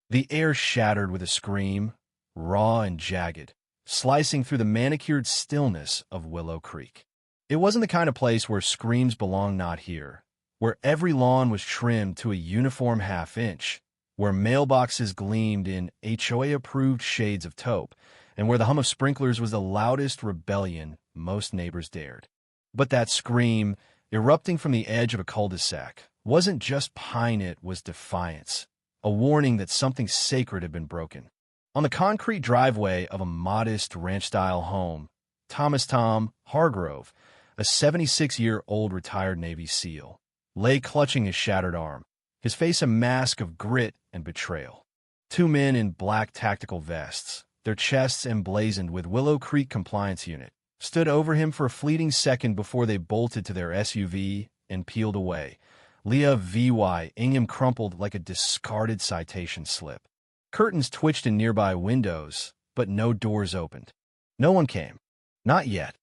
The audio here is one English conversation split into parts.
The air shattered with a scream, raw and jagged, slicing through the manicured stillness of Willow Creek. It wasn't the kind of place where screams belong, not here, where every lawn was trimmed to a uniform half-inch, where mailboxes gleamed in HOA-approved shades of taupe, and where the hum of sprinklers was the loudest rebellion most neighbors dared. But that scream, erupting from the edge of a cul-de-sac, wasn't just pine, it was defiance, a warning that something sacred had been broken. On the concrete driveway of a modest ranch-style home, Tom Hargrove, a 76-year-old retired Navy SEAL, lay clutching his shattered arm, his face a mask of grit and betrayal. Two men in black tactical vests, their chests emblazoned with Willow Creek Compliance Unit, stood over him for a fleeting second before they bolted to their SUV and peeled away. Leah V.Y. Ingham crumpled like a discarded citation slip. Curtains twitched in nearby windows, but no doors opened. No one came. Not yet.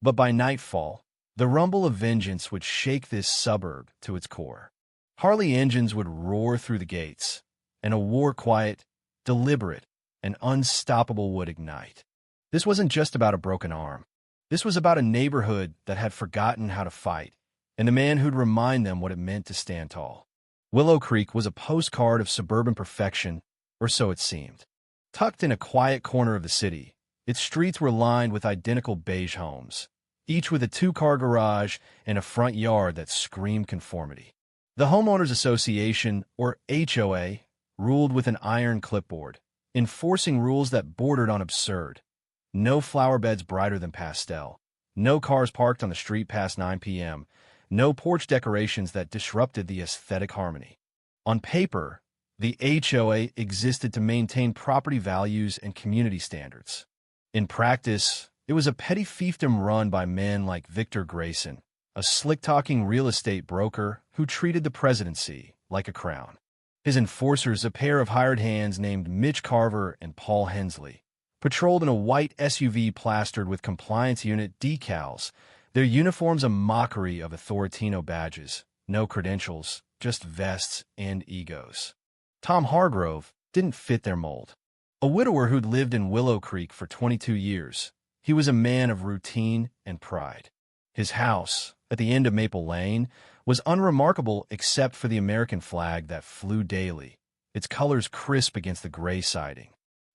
But by nightfall, the rumble of vengeance would shake this suburb to its core. Harley engines would roar through the gates, and a war quiet, deliberate, and unstoppable would ignite. This wasn't just about a broken arm. This was about a neighborhood that had forgotten how to fight, and a man who'd remind them what it meant to stand tall. Willow Creek was a postcard of suburban perfection, or so it seemed. Tucked in a quiet corner of the city, its streets were lined with identical beige homes, each with a two-car garage and a front yard that screamed conformity. The Homeowners Association, or HOA, ruled with an iron clipboard, enforcing rules that bordered on absurd. No flower beds brighter than pastel, no cars parked on the street past 9 p.m., no porch decorations that disrupted the aesthetic harmony. On paper, the HOA existed to maintain property values and community standards. In practice, it was a petty fiefdom run by men like Victor Grayson, a slick-talking real estate broker who treated the presidency like a crown. His enforcers, a pair of hired hands named Mitch Carver and Paul Hensley, patrolled in a white SUV plastered with compliance unit decals, their uniforms a mockery of Authoritino badges, no credentials, just vests and egos. Tom Hargrove didn't fit their mold. A widower who'd lived in Willow Creek for 22 years, he was a man of routine and pride. His house, at the end of Maple Lane, was unremarkable except for the American flag that flew daily, its colors crisp against the gray siding.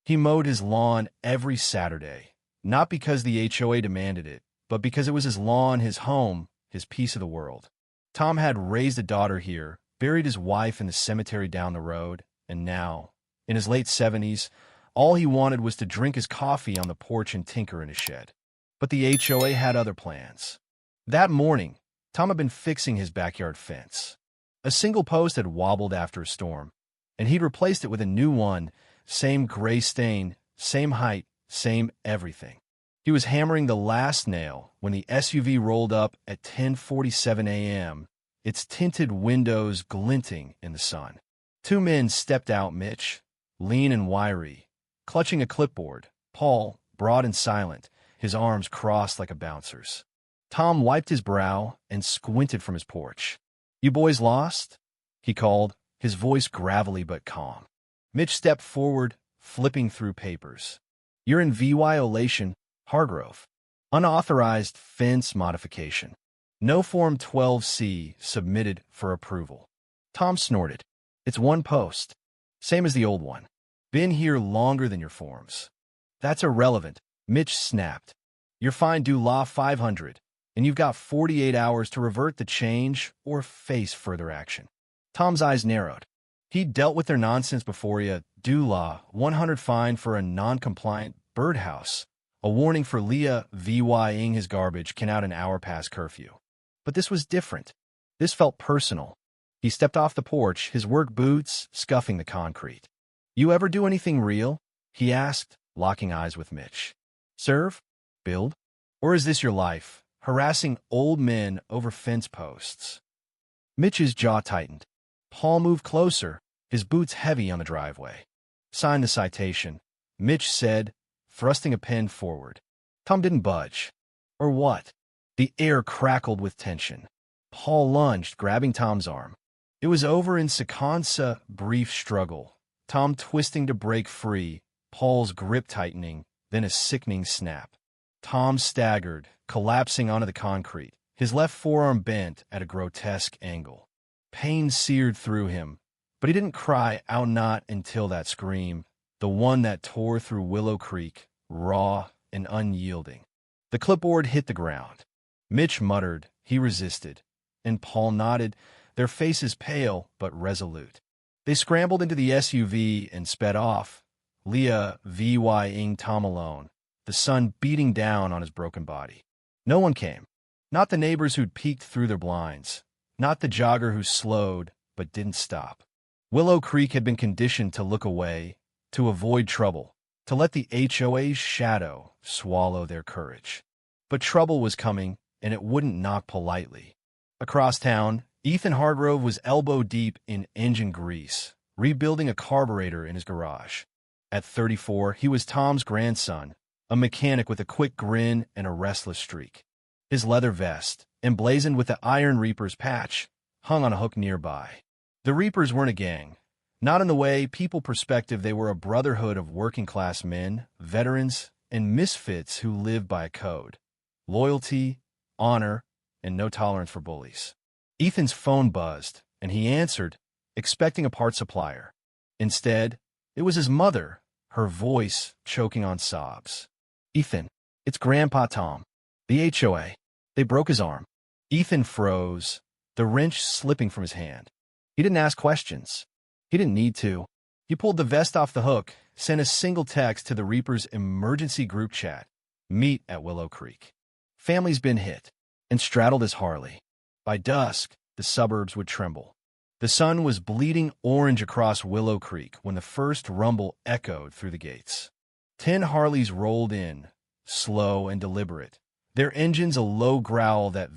He mowed his lawn every Saturday, not because the HOA demanded it, but because it was his lawn, his home, his piece of the world. Tom had raised a daughter here, buried his wife in the cemetery down the road, and now, in his late 70s, all he wanted was to drink his coffee on the porch and tinker in his shed. But the HOA had other plans. That morning, Tom had been fixing his backyard fence. A single post had wobbled after a storm, and he'd replaced it with a new one, same gray stain, same height, same everything. He was hammering the last nail when the SUV rolled up at 10:47 a.m., its tinted windows glinting in the sun. Two men stepped out, Mitch, lean and wiry, clutching a clipboard, Paul, broad and silent, his arms crossed like a bouncer's. Tom wiped his brow and squinted from his porch. "You boys lost?" he called, his voice gravelly but calm. Mitch stepped forward, flipping through papers. "You're in violation, Hargrove. Unauthorized fence modification. No Form 12C submitted for approval." Tom snorted. "It's one post. Same as the old one. Been here longer than your forms." "That's irrelevant," Mitch snapped. "Your fine due law $500, and you've got 48 hours to revert the change or face further action." Tom's eyes narrowed. He'd dealt with their nonsense before. Due law, $100 fine for a non-compliant birdhouse. A warning for Leah V.Y.ing his garbage can out an hour past curfew. But this was different. This felt personal. He stepped off the porch, his work boots scuffing the concrete. "You ever do anything real?" he asked, locking eyes with Mitch. "Serve? Build? Or is this your life, harassing old men over fence posts?" Mitch's jaw tightened. Paul moved closer, his boots heavy on the driveway. "Sign the citation," Mitch said, thrusting a pen forward. Tom didn't budge. Or what? The air crackled with tension. Paul lunged, grabbing Tom's arm. It was over in seconds, a brief struggle, Tom twisting to break free, Paul's grip tightening, then a sickening snap. Tom staggered, collapsing onto the concrete, his left forearm bent at a grotesque angle. Pain seared through him, but he didn't cry out, not until that scream, the one that tore through Willow Creek, raw and unyielding. The clipboard hit the ground. Mitch muttered, he resisted, and Paul nodded, their faces pale but resolute. They scrambled into the SUV and sped off, Leah vying Tom alone, the sun beating down on his broken body. No one came. Not the neighbors who'd peeked through their blinds. Not the jogger who slowed but didn't stop. Willow Creek had been conditioned to look away, to avoid trouble, to let the HOA's shadow swallow their courage. But trouble was coming, and it wouldn't knock politely. Across town, Ethan Hargrove was elbow-deep in engine grease, rebuilding a carburetor in his garage. At 34, he was Tom's grandson, a mechanic with a quick grin and a restless streak. His leather vest, emblazoned with the Iron Reaper's patch, hung on a hook nearby. The Reapers weren't a gang. Not in the way people perspective. They were a brotherhood of working-class men, veterans, and misfits who lived by a code: loyalty, honor, and no tolerance for bullies. Ethan's phone buzzed, and he answered, expecting a parts supplier. Instead, it was his mother, her voice choking on sobs. "Ethan, it's Grandpa Tom. The HOA. They broke his arm." Ethan froze, the wrench slipping from his hand. He didn't ask questions. He didn't need to. He pulled the vest off the hook, sent a single text to the Reaper's emergency group chat: meet at Willow Creek. Family's been hit, and straddled his Harley. By dusk, the suburbs would tremble. The sun was bleeding orange across Willow Creek when the first rumble echoed through the gates. 10 Harleys rolled in, slow and deliberate, their engines a low growl that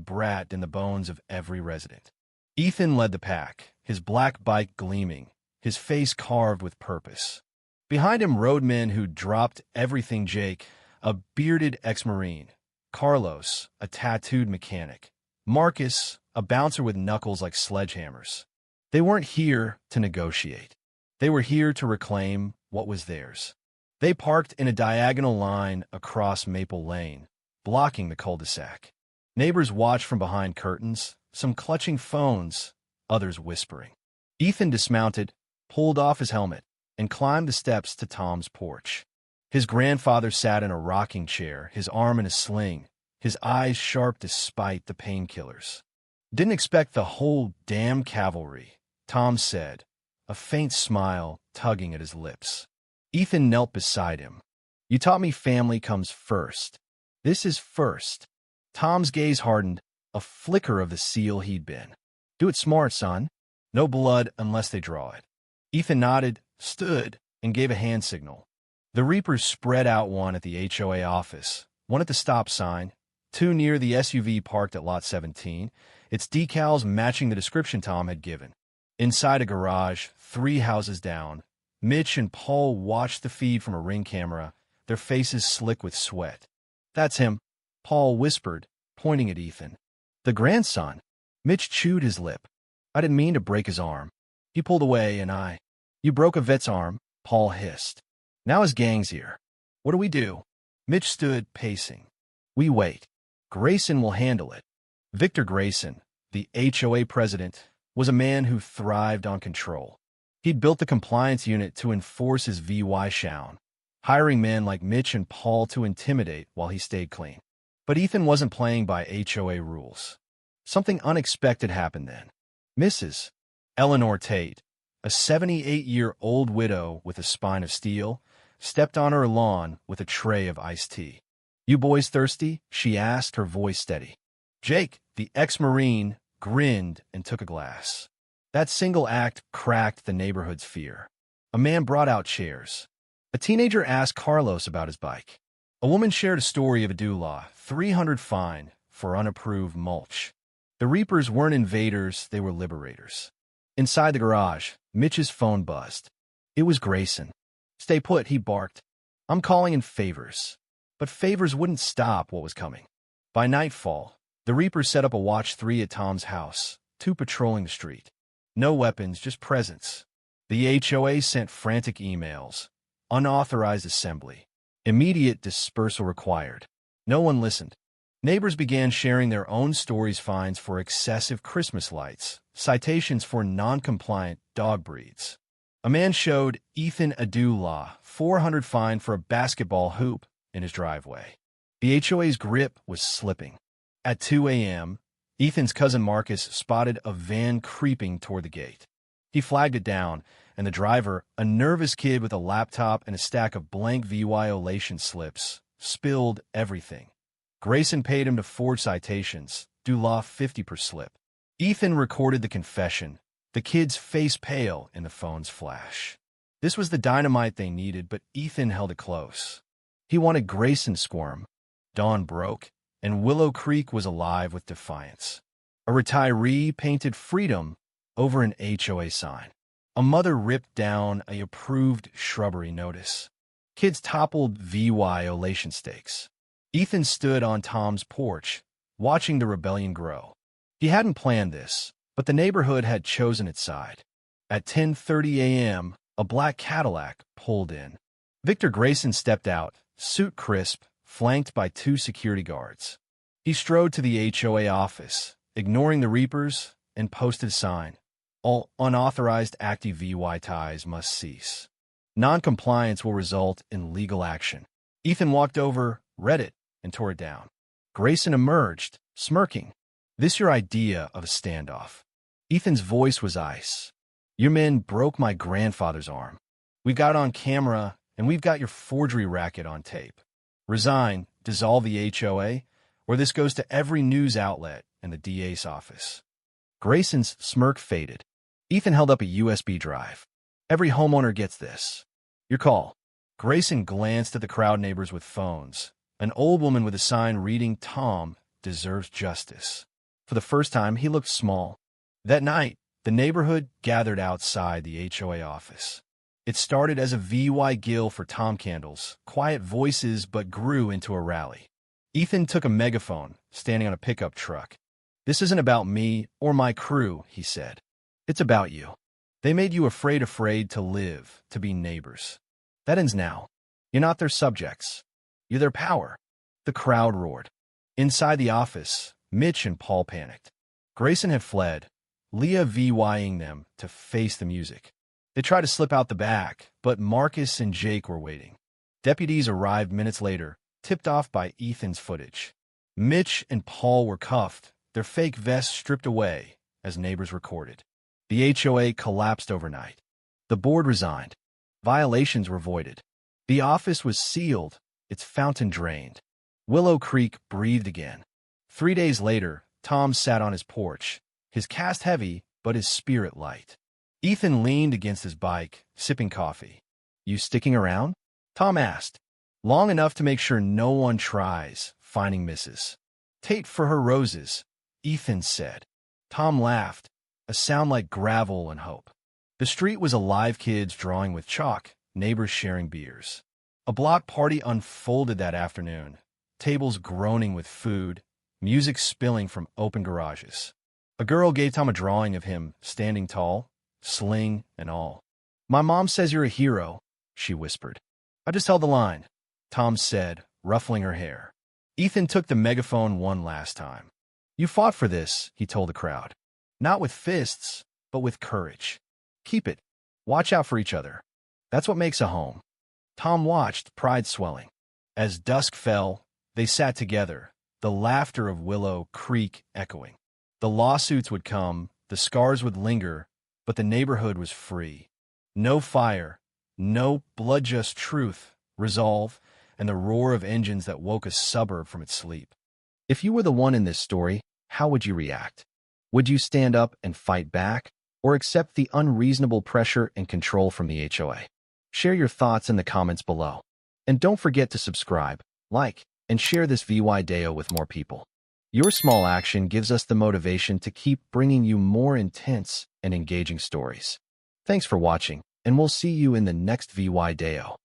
brat in the bones of every resident. Ethan led the pack, his black bike gleaming, his face carved with purpose. Behind him rode men who'd dropped everything: Jake, a bearded ex-Marine; Carlos, a tattooed mechanic; Marcus, a bouncer with knuckles like sledgehammers. They weren't here to negotiate. They were here to reclaim what was theirs. They parked in a diagonal line across Maple Lane, blocking the cul-de-sac. Neighbors watched from behind curtains, some clutching phones, others whispering. Ethan dismounted, pulled off his helmet, and climbed the steps to Tom's porch. His grandfather sat in a rocking chair, his arm in a sling, his eyes sharp despite the painkillers. "Didn't expect the whole damn cavalry," Tom said, a faint smile tugging at his lips. Ethan knelt beside him. "You taught me family comes first. This is first." Tom's gaze hardened, a flicker of the SEAL he'd been. "Do it smart, son. No blood unless they draw it." Ethan nodded, stood, and gave a hand signal. The Reapers spread out, one at the HOA office, one at the stop sign, 2 near the SUV parked at Lot 17, its decals matching the description Tom had given. Inside a garage, 3 houses down, Mitch and Paul watched the feed from a Ring camera, their faces slick with sweat. "That's him," Paul whispered, pointing at Ethan. "The grandson." Mitch chewed his lip. "I didn't mean to break his arm. He pulled away and I—" "You broke a vet's arm," Paul hissed. "Now his gang's here. What do we do?" Mitch stood, pacing. "We wait. Grayson will handle it." Victor Grayson, the HOA president, was a man who thrived on control. He'd built the compliance unit to enforce his VY shown, hiring men like Mitch and Paul to intimidate while he stayed clean. But Ethan wasn't playing by HOA rules. Something unexpected happened then. Mrs. Eleanor Tate, a 78-year-old widow with a spine of steel, stepped on her lawn with a tray of iced tea. "You boys thirsty?" she asked, her voice steady. Jake, the ex-Marine, grinned and took a glass. That single act cracked the neighborhood's fear. A man brought out chairs. A teenager asked Carlos about his bike. A woman shared a story of a doula, $300 fine for unapproved mulch. The Reapers weren't invaders, they were liberators. Inside the garage, Mitch's phone buzzed. It was Grayson. "Stay put," he barked. "I'm calling in favors." But favors wouldn't stop what was coming. By nightfall, the Reapers set up a watch 3 at Tom's house, 2 patrolling the street. No weapons, just presence. The HOA sent frantic emails. Unauthorized assembly. Immediate dispersal required. No one listened. Neighbors began sharing their own stories: fines for excessive Christmas lights, citations for non-compliant dog breeds. A man showed Ethan Adula $400 fine for a basketball hoop in his driveway. The HOA's grip was slipping. At 2 a.m., Ethan's cousin Marcus spotted a van creeping toward the gate. He flagged it down, and the driver, a nervous kid with a laptop and a stack of blank violation slips, spilled everything. Grayson paid him to forge citations, $50 per slip. Ethan recorded the confession, the kid's face pale in the phone's flash. This was the dynamite they needed, but Ethan held it close. He wanted Grayson to squirm. Dawn broke, and Willow Creek was alive with defiance. A retiree painted freedom over an HOA sign. A mother ripped down a approved shrubbery notice. Kids toppled violation stakes. Ethan stood on Tom's porch, watching the rebellion grow. He hadn't planned this, but the neighborhood had chosen its side. At 10:30 a.m., a black Cadillac pulled in. Victor Grayson stepped out, suit crisp, flanked by 2 security guards. He strode to the HOA office, ignoring the reapers, and posted a sign. All unauthorized active VY ties must cease. Non-compliance will result in legal action. Ethan walked over, read it, and tore it down. Grayson emerged, smirking. This your idea of a standoff? Ethan's voice was ice. Your men broke my grandfather's arm. We've got it on camera, and we've got your forgery racket on tape. Resign, dissolve the HOA, or this goes to every news outlet and the DA's office. Grayson's smirk faded. Ethan held up a USB drive. Every homeowner gets this. Your call. Grayson glanced at the crowd neighbors with phones. An old woman with a sign reading, Tom deserves justice. For the first time, he looked small. That night, the neighborhood gathered outside the HOA office. It started as a VY Gill for Tom candles, quiet voices, but grew into a rally. Ethan took a megaphone, standing on a pickup truck. This isn't about me or my crew, he said. It's about you. They made you afraid to live, to be neighbors. That ends now. You're not their subjects. You're their power. The crowd roared. Inside the office, Mitch and Paul panicked. Grayson had fled, Leah VYing them to face the music. They tried to slip out the back, but Marcus and Jake were waiting. Deputies arrived minutes later, tipped off by Ethan's footage. Mitch and Paul were cuffed, their fake vests stripped away, as neighbors recorded. The HOA collapsed overnight. The board resigned. Violations were voided. The office was sealed, its fountain drained. Willow Creek breathed again. 3 days later, Tom sat on his porch, his cast heavy, but his spirit light. Ethan leaned against his bike, sipping coffee. You sticking around? Tom asked. Long enough to make sure no one tries, finding misses. Tate for her roses, Ethan said. Tom laughed, a sound like gravel and hope. The street was alive, kids drawing with chalk, neighbors sharing beers. A block party unfolded that afternoon, tables groaning with food, music spilling from open garages. A girl gave Tom a drawing of him, standing tall, sling and all. My mom says you're a hero, she whispered. I just held the line, Tom said, ruffling her hair. Ethan took the megaphone one last time. You fought for this, he told the crowd. Not with fists, but with courage. Keep it. Watch out for each other. That's what makes a home. Tom watched, pride swelling. As dusk fell, they sat together, the laughter of Willow Creek echoing. The lawsuits would come, the scars would linger, but the neighborhood was free. No fire, no blood, just truth, resolve, and the roar of engines that woke a suburb from its sleep. If you were the one in this story, how would you react? Would you stand up and fight back, or accept the unreasonable pressure and control from the HOA? Share your thoughts in the comments below. And don't forget to subscribe, like, and share this VY Deo with more people. Your small action gives us the motivation to keep bringing you more intense and engaging stories. Thanks for watching, and we'll see you in the next VY Deo.